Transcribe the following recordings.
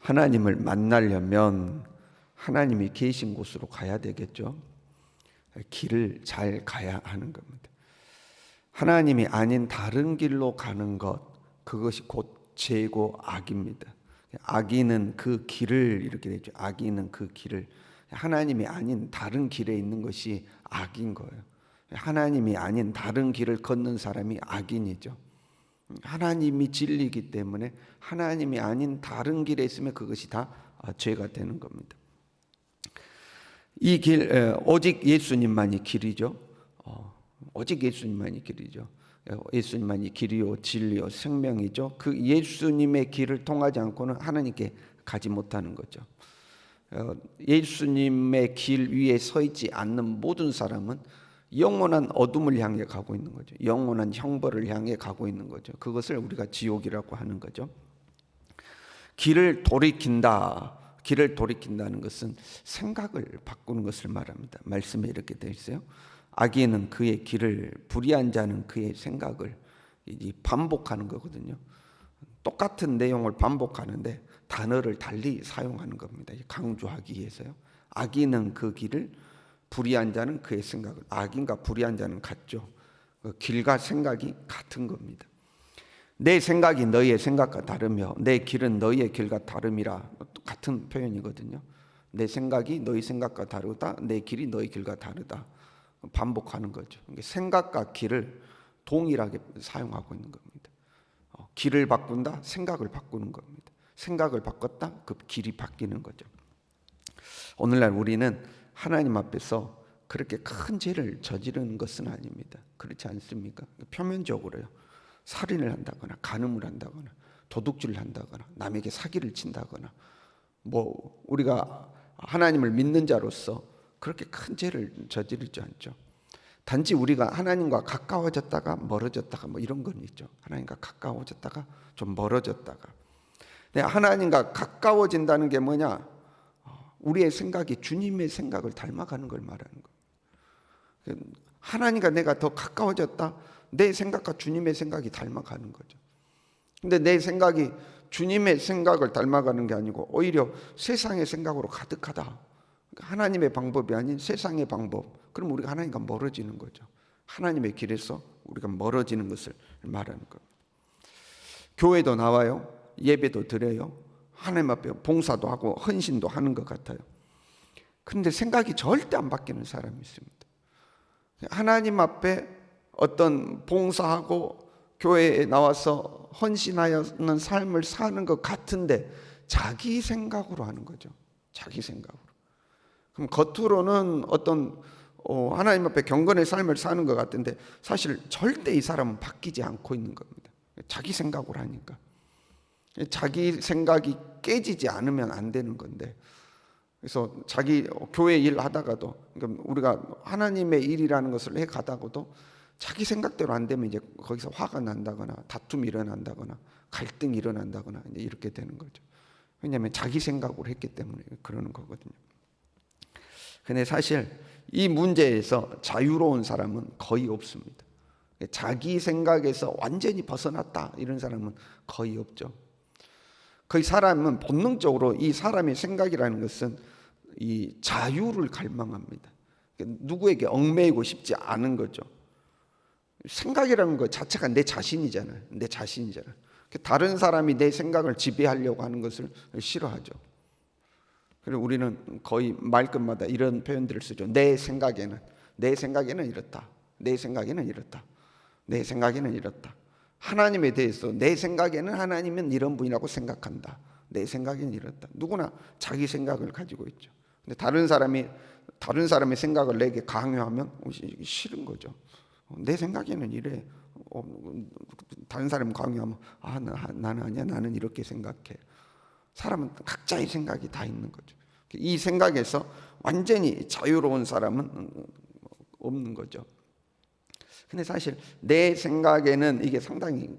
하나님을 만나려면 하나님이 계신 곳으로 가야 되겠죠. 길을 잘 가야 하는 겁니다. 하나님이 아닌 다른 길로 가는 것, 그것이 곧 죄고 악입니다. 악인은 그 길을, 이렇게 되죠. 악인은 그 길을, 하나님이 아닌 다른 길에 있는 것이 악인 거예요. 하나님이 아닌 다른 길을 걷는 사람이 악인이죠. 하나님이 진리이기 때문에 하나님이 아닌 다른 길에 있으면 그것이 다 죄가 되는 겁니다. 이 길, 오직 예수님만이 길이죠. 오직 예수님만이 길이죠. 예수님만이 길이요 진리요 생명이죠. 그 예수님의 길을 통하지 않고는 하나님께 가지 못하는 거죠. 예수님의 길 위에 서 있지 않는 모든 사람은 영원한 어둠을 향해 가고 있는 거죠. 영원한 형벌을 향해 가고 있는 거죠. 그것을 우리가 지옥이라고 하는 거죠. 길을 돌이킨다. 길을 돌이킨다는 것은 생각을 바꾸는 것을 말합니다. 말씀에 이렇게 되어 있어요. 악인은 그의 길을, 불의한 자는 그의 생각을 반복하는 거거든요. 똑같은 내용을 반복하는데 단어를 달리 사용하는 겁니다. 강조하기 위해서요. 악인은 그 길을, 불의한 자는 그의 생각을. 악인과 불의한 자는 같죠. 길과 생각이 같은 겁니다. 내 생각이 너희의 생각과 다르며 내 길은 너희의 길과 다름이라. 같은 표현이거든요. 내 생각이 너희 생각과 다르다, 내 길이 너희 길과 다르다. 반복하는 거죠. 생각과 길을 동일하게 사용하고 있는 겁니다. 길을 바꾼다, 생각을 바꾸는 겁니다. 생각을 바꿨다, 그 길이 바뀌는 거죠. 오늘날 우리는 하나님 앞에서 그렇게 큰 죄를 저지르는 것은 아닙니다. 그렇지 않습니까? 표면적으로요. 살인을 한다거나 간음을 한다거나 도둑질을 한다거나 남에게 사기를 친다거나 우리가 하나님을 믿는 자로서 그렇게 큰 죄를 저지르지 않죠. 단지 우리가 하나님과 가까워졌다가 멀어졌다가 이런 건 있죠. 하나님과 가까워졌다가 좀 멀어졌다가. 근데 하나님과 가까워진다는 게 뭐냐? 우리의 생각이 주님의 생각을 닮아가는 걸 말하는 거예요. 하나님과 내가 더 가까워졌다. 내 생각과 주님의 생각이 닮아가는 거죠. 근데 내 생각이 주님의 생각을 닮아가는 게 아니고 오히려 세상의 생각으로 가득하다. 하나님의 방법이 아닌 세상의 방법. 그럼 우리가 하나님과 멀어지는 거죠. 하나님의 길에서 우리가 멀어지는 것을 말하는 겁니다. 교회도 나와요. 예배도 드려요. 하나님 앞에 봉사도 하고 헌신도 하는 것 같아요. 그런데 생각이 절대 안 바뀌는 사람이 있습니다. 하나님 앞에 어떤 봉사하고 교회에 나와서 헌신하는 삶을 사는 것 같은데 자기 생각으로 하는 거죠. 자기 생각으로. 그럼 겉으로는 어떤 하나님 앞에 경건의 삶을 사는 것 같은데 사실 절대 이 사람은 바뀌지 않고 있는 겁니다. 자기 생각으로 하니까. 자기 생각이 깨지지 않으면 안 되는 건데, 그래서 자기 교회 일 하다가도, 그러니까 우리가 하나님의 일이라는 것을 해 가다가도 자기 생각대로 안 되면 이제 거기서 화가 난다거나 다툼이 일어난다거나 갈등이 일어난다거나 이제 이렇게 되는 거죠. 왜냐하면 자기 생각으로 했기 때문에 그러는 거거든요. 근데 사실 이 문제에서 자유로운 사람은 거의 없습니다. 자기 생각에서 완전히 벗어났다 이런 사람은 거의 없죠. 거의 사람은 본능적으로 이 사람의 생각이라는 것은 이 자유를 갈망합니다. 누구에게 얽매이고 싶지 않은 거죠. 생각이라는 것 자체가 내 자신이잖아요. 내 자신이잖아요. 다른 사람이 내 생각을 지배하려고 하는 것을 싫어하죠. 그리고 우리는 거의 말끝마다 이런 표현들을 쓰죠. 내 생각에는 이렇다. 내 생각에는 이렇다. 내 생각에는 이렇다. 하나님에 대해서 내 생각에는 하나님은 이런 분이라고 생각한다. 내 생각에는 이렇다. 누구나 자기 생각을 가지고 있죠. 근데 다른 사람의 생각을 내게 강요하면 싫은 거죠. 내 생각에는 이래. 다른 사람 강요하면 나는 아니야. 나는 이렇게 생각해. 사람은 각자의 생각이 다 있는 거죠. 이 생각에서 완전히 자유로운 사람은 없는 거죠. 근데 사실 내 생각에는 이게 상당히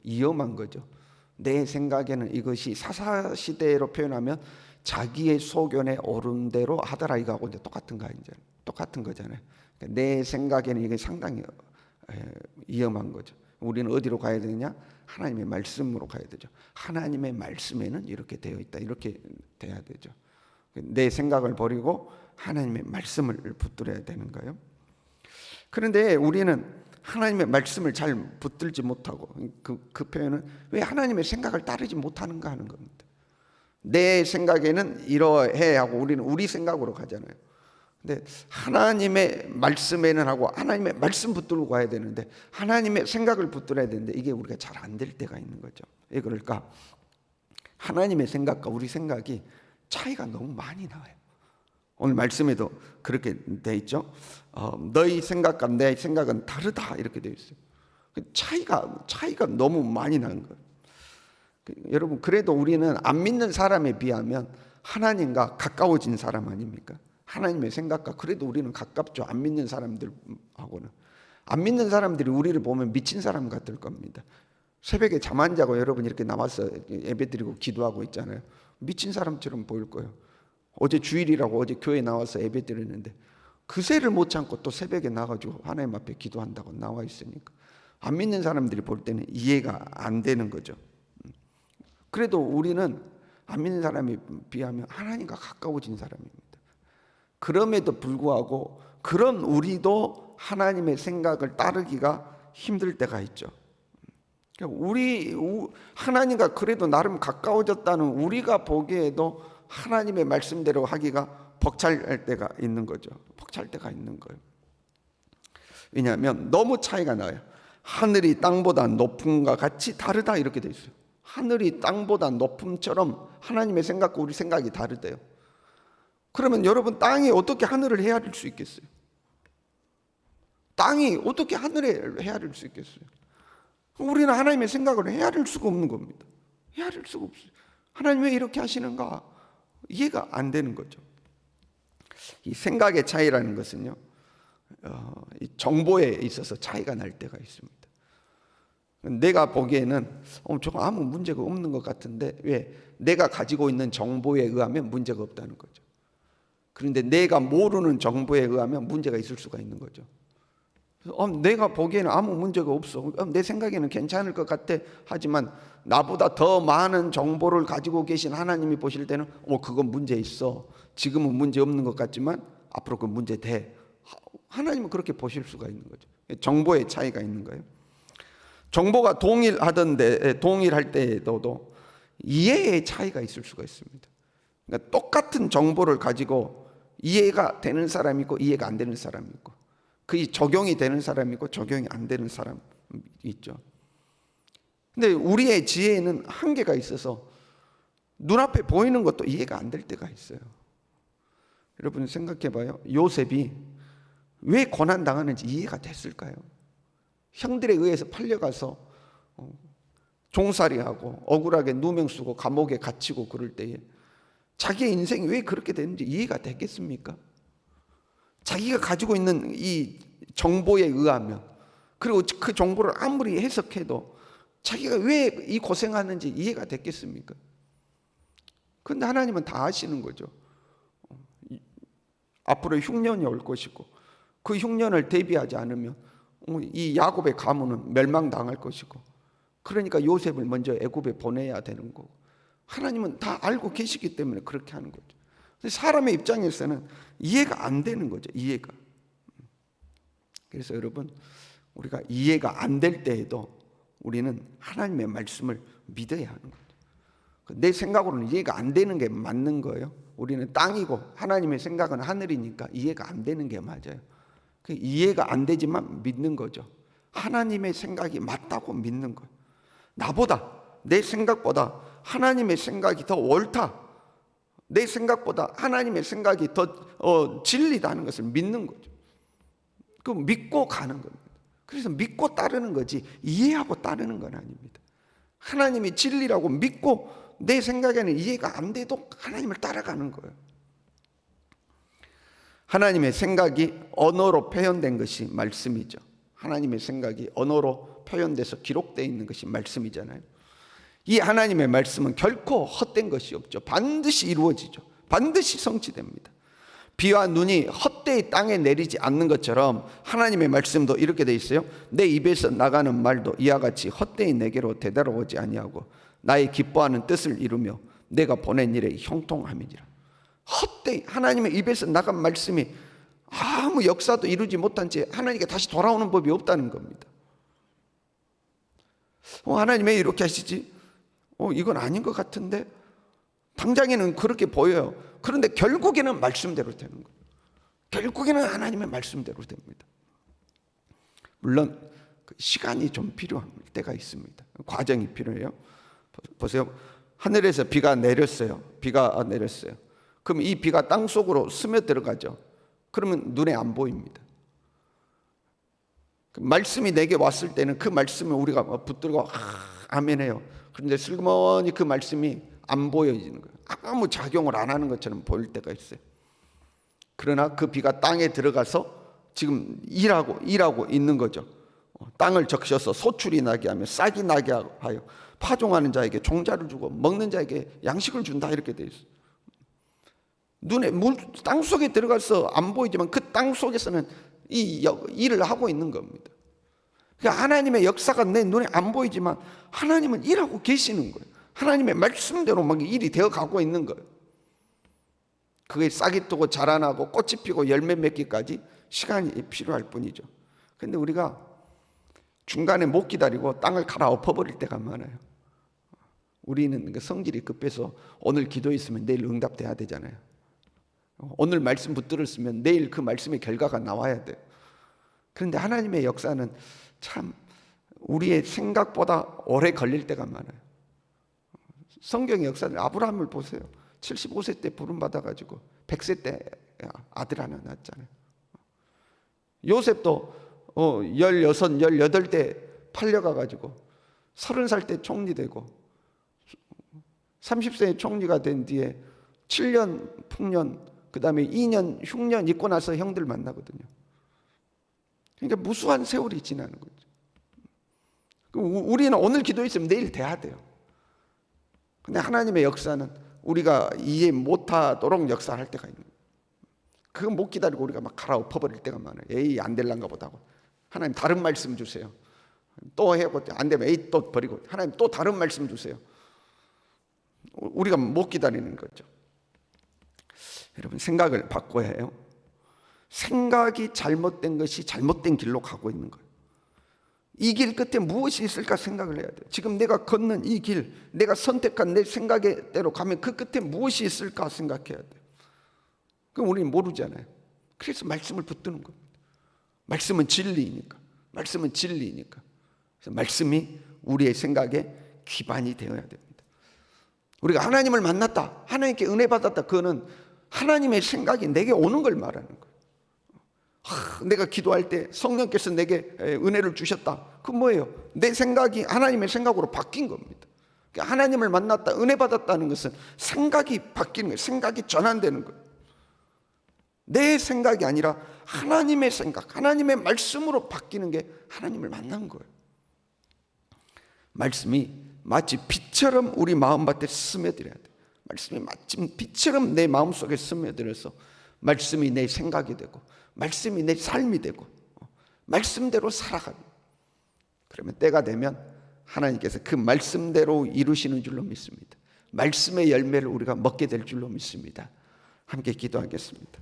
위험한 거죠. 내 생각에는 이것이 사사시대로 표현하면 자기의 소견에 오른 대로 하더라 이거하고 이제 똑같은 거잖아요. 내 생각에는 이게 상당히 위험한 거죠. 우리는 어디로 가야 되느냐? 하나님의 말씀으로 가야 되죠. 하나님의 말씀에는 이렇게 되어 있다. 이렇게 돼야 되죠. 내 생각을 버리고 하나님의 말씀을 붙들어야 되는 거예요. 그런데 우리는 하나님의 말씀을 잘 붙들지 못하고, 그 표현은 왜 하나님의 생각을 따르지 못하는가 하는 겁니다. 내 생각에는 이러해 하고 우리는 우리 생각으로 가잖아요. 근데 하나님의 말씀에는 하고 하나님의 말씀 붙들고 가야 되는데 하나님의 생각을 붙들어야 되는데 이게 우리가 잘 안 될 때가 있는 거죠. 왜 그럴까? 하나님의 생각과 우리 생각이 차이가 너무 많이 나와요. 오늘 말씀에도 그렇게 돼 있죠. 너희 생각과 내 생각은 다르다 이렇게 돼 있어요. 차이가 너무 많이 나는 거예요. 여러분, 그래도 우리는 안 믿는 사람에 비하면 하나님과 가까워진 사람 아닙니까? 하나님의 생각과 그래도 우리는 가깝죠. 안 믿는 사람들하고는. 안 믿는 사람들이 우리를 보면 미친 사람 같을 겁니다. 새벽에 잠 안 자고 여러분 이렇게 나와서 예배드리고 기도하고 있잖아요. 미친 사람처럼 보일 거예요. 어제 주일이라고 어제 교회 나와서 예배드렸는데 그새를 못 참고 또 새벽에 나가지고 하나님 앞에 기도한다고 나와 있으니까 안 믿는 사람들이 볼 때는 이해가 안 되는 거죠. 그래도 우리는 안 믿는 사람에 비하면 하나님과 가까워진 사람입니다. 그럼에도 불구하고 그런 우리도 하나님의 생각을 따르기가 힘들 때가 있죠. 하나님과 그래도 나름 가까워졌다는 우리가 보기에도 하나님의 말씀대로 하기가 벅찰 때가 있는 거죠. 벅찰 때가 있는 거예요. 왜냐하면 너무 차이가 나요. 하늘이 땅보다 높음과 같이 다르다 이렇게 돼 있어요. 하늘이 땅보다 높음처럼 하나님의 생각과 우리 생각이 다르대요. 그러면 여러분, 땅이 어떻게 하늘을 헤아릴 수 있겠어요? 땅이 어떻게 하늘을 헤아릴 수 있겠어요? 우리는 하나님의 생각을 헤아릴 수가 없는 겁니다. 헤아릴 수가 없어요. 하나님 왜 이렇게 하시는가? 이해가 안 되는 거죠. 이 생각의 차이라는 것은요, 이 정보에 있어서 차이가 날 때가 있습니다. 내가 보기에는 저거 아무 문제가 없는 것 같은데 왜? 내가 가지고 있는 정보에 의하면 문제가 없다는 거죠. 그런데 내가 모르는 정보에 의하면 문제가 있을 수가 있는 거죠. 내가 보기에는 아무 문제가 없어. 내 생각에는 괜찮을 것 같아. 하지만 나보다 더 많은 정보를 가지고 계신 하나님이 보실 때는 그건 문제 있어. 지금은 문제 없는 것 같지만 앞으로 그 문제 돼. 하나님은 그렇게 보실 수가 있는 거죠. 정보의 차이가 있는 거예요. 정보가 동일할 때에도 이해의 차이가 있을 수가 있습니다. 그러니까 똑같은 정보를 가지고 이해가 되는 사람이 있고 이해가 안 되는 사람이 있고, 그게 적용이 되는 사람이 있고 적용이 안 되는 사람이 있죠. 근데 우리의 지혜에는 한계가 있어서 눈앞에 보이는 것도 이해가 안 될 때가 있어요. 여러분 생각해 봐요. 요셉이 왜 고난당하는지 이해가 됐을까요? 형들에 의해서 팔려가서 종살이하고 억울하게 누명 쓰고 감옥에 갇히고 그럴 때에 자기의 인생이 왜 그렇게 되는지 이해가 되겠습니까? 자기가 가지고 있는 이 정보에 의하면, 그리고 그 정보를 아무리 해석해도 자기가 왜 이 고생하는지 이해가 됐겠습니까? 그런데 하나님은 다 아시는 거죠. 앞으로 흉년이 올 것이고 그 흉년을 대비하지 않으면 이 야곱의 가문은 멸망당할 것이고, 그러니까 요셉을 먼저 애굽에 보내야 되는 거고, 하나님은 다 알고 계시기 때문에 그렇게 하는 거죠. 사람의 입장에서는 이해가 안 되는 거죠. 이해가. 그래서 여러분, 우리가 이해가 안 될 때에도 우리는 하나님의 말씀을 믿어야 하는 거죠. 내 생각으로는 이해가 안 되는 게 맞는 거예요. 우리는 땅이고 하나님의 생각은 하늘이니까 이해가 안 되는 게 맞아요. 이해가 안 되지만 믿는 거죠. 하나님의 생각이 맞다고 믿는 거예요. 나보다, 내 생각보다 하나님의 생각이 더 옳다, 내 생각보다 하나님의 생각이 더 진리다는 것을 믿는 거죠. 그 믿고 가는 겁니다. 그래서 믿고 따르는 거지 이해하고 따르는 건 아닙니다. 하나님이 진리라고 믿고 내 생각에는 이해가 안 돼도 하나님을 따라가는 거예요. 하나님의 생각이 언어로 표현된 것이 말씀이죠. 하나님의 생각이 언어로 표현돼서 기록되어 있는 것이 말씀이잖아요. 이 하나님의 말씀은 결코 헛된 것이 없죠. 반드시 이루어지죠. 반드시 성취됩니다. 비와 눈이 헛되이 땅에 내리지 않는 것처럼 하나님의 말씀도 이렇게 돼 있어요. 내 입에서 나가는 말도 이와 같이 헛되이 내게로 되돌아오지 아니하고 나의 기뻐하는 뜻을 이루며 내가 보낸 일에 형통함이니라. 헛되이 하나님의 입에서 나간 말씀이 아무 역사도 이루지 못한 채 하나님께 다시 돌아오는 법이 없다는 겁니다. 하나님 왜 이렇게 하시지? 이건 아닌 것 같은데? 당장에는 그렇게 보여요. 그런데 결국에는 말씀대로 되는 거예요. 결국에는 하나님의 말씀대로 됩니다. 물론 시간이 좀 필요할 때가 있습니다. 과정이 필요해요. 보세요. 하늘에서 비가 내렸어요. 비가 내렸어요. 그럼 이 비가 땅 속으로 스며들어가죠. 그러면 눈에 안 보입니다. 말씀이 내게 왔을 때는 그 말씀을 우리가 붙들고 아멘해요. 그런데 슬그머니 그 말씀이 안 보여지는 거예요. 아무 작용을 안 하는 것처럼 보일 때가 있어요. 그러나 그 비가 땅에 들어가서 지금 일하고 있는 거죠. 땅을 적셔서 소출이 나게 하며 싹이 나게 하여 파종하는 자에게 종자를 주고 먹는 자에게 양식을 준다 이렇게 돼 있어요. 눈에 땅 속에 들어가서 안 보이지만 그 땅 속에서는 이 일을 하고 있는 겁니다. 그러니까 하나님의 역사가 내 눈에 안 보이지만 하나님은 일하고 계시는 거예요. 하나님의 말씀대로 막 일이 되어 가고 있는 거예요. 그게 싹이 트고 자라나고 꽃이 피고 열매 맺기까지 시간이 필요할 뿐이죠. 그런데 우리가 중간에 못 기다리고 땅을 갈아엎어버릴 때가 많아요. 우리는 성질이 급해서 오늘 기도했으면 내일 응답돼야 되잖아요. 오늘 말씀 붙들었으면 내일 그 말씀의 결과가 나와야 돼요. 그런데 하나님의 역사는 참 우리의 생각보다 오래 걸릴 때가 많아요. 성경의 역사는 아브라함을 보세요. 75세 때 부름받아가지고 100세 때 아들 하나 낳았잖아요. 요셉도 16, 18때 팔려가가지고 30살 때 총리 되고 30세에 총리가 된 뒤에 7년 풍년 그 다음에 2년 흉년 있고 나서 형들 만나거든요. 그러니까 무수한 세월이 지나는 거죠. 우리는 오늘 기도했으면 내일 돼야 돼요. 근데 하나님의 역사는 우리가 이해 못하도록 역사할 때가 있는 거예요. 그거 못 기다리고 우리가 막 갈아엎어버릴 때가 많아요. 에이 안 될란가 보다 하고 하나님 다른 말씀 주세요. 또 해고 안 되면 에이 또 버리고 하나님 또 다른 말씀 주세요. 우리가 못 기다리는 거죠. 여러분 생각을 바꿔야 해요. 생각이 잘못된 것이 잘못된 길로 가고 있는 거예요. 이 길 끝에 무엇이 있을까 생각을 해야 돼요. 지금 내가 걷는 이 길, 내가 선택한 내 생각의 대로 가면 그 끝에 무엇이 있을까 생각해야 돼요. 그럼 우리는 모르잖아요. 그래서 말씀을 붙드는 겁니다. 말씀은 진리이니까. 말씀은 진리이니까. 그래서 말씀이 우리의 생각에 기반이 되어야 됩니다. 우리가 하나님을 만났다, 하나님께 은혜 받았다, 그거는 하나님의 생각이 내게 오는 걸 말하는 거예요. 내가 기도할 때 성령께서 내게 은혜를 주셨다. 그건 뭐예요? 내 생각이 하나님의 생각으로 바뀐 겁니다. 그러니까 하나님을 만났다, 은혜 받았다는 것은 생각이 바뀌는 거예요. 생각이 전환되는 거예요. 내 생각이 아니라 하나님의 생각, 하나님의 말씀으로 바뀌는 게 하나님을 만난 거예요. 말씀이 마치 빛처럼 우리 마음밭에 스며들어야 돼요. 말씀이 마치 빛처럼 내 마음속에 스며들어서 말씀이 내 생각이 되고 말씀이 내 삶이 되고 말씀대로 살아가는, 그러면 때가 되면 하나님께서 그 말씀대로 이루시는 줄로 믿습니다. 말씀의 열매를 우리가 먹게 될 줄로 믿습니다. 함께 기도하겠습니다.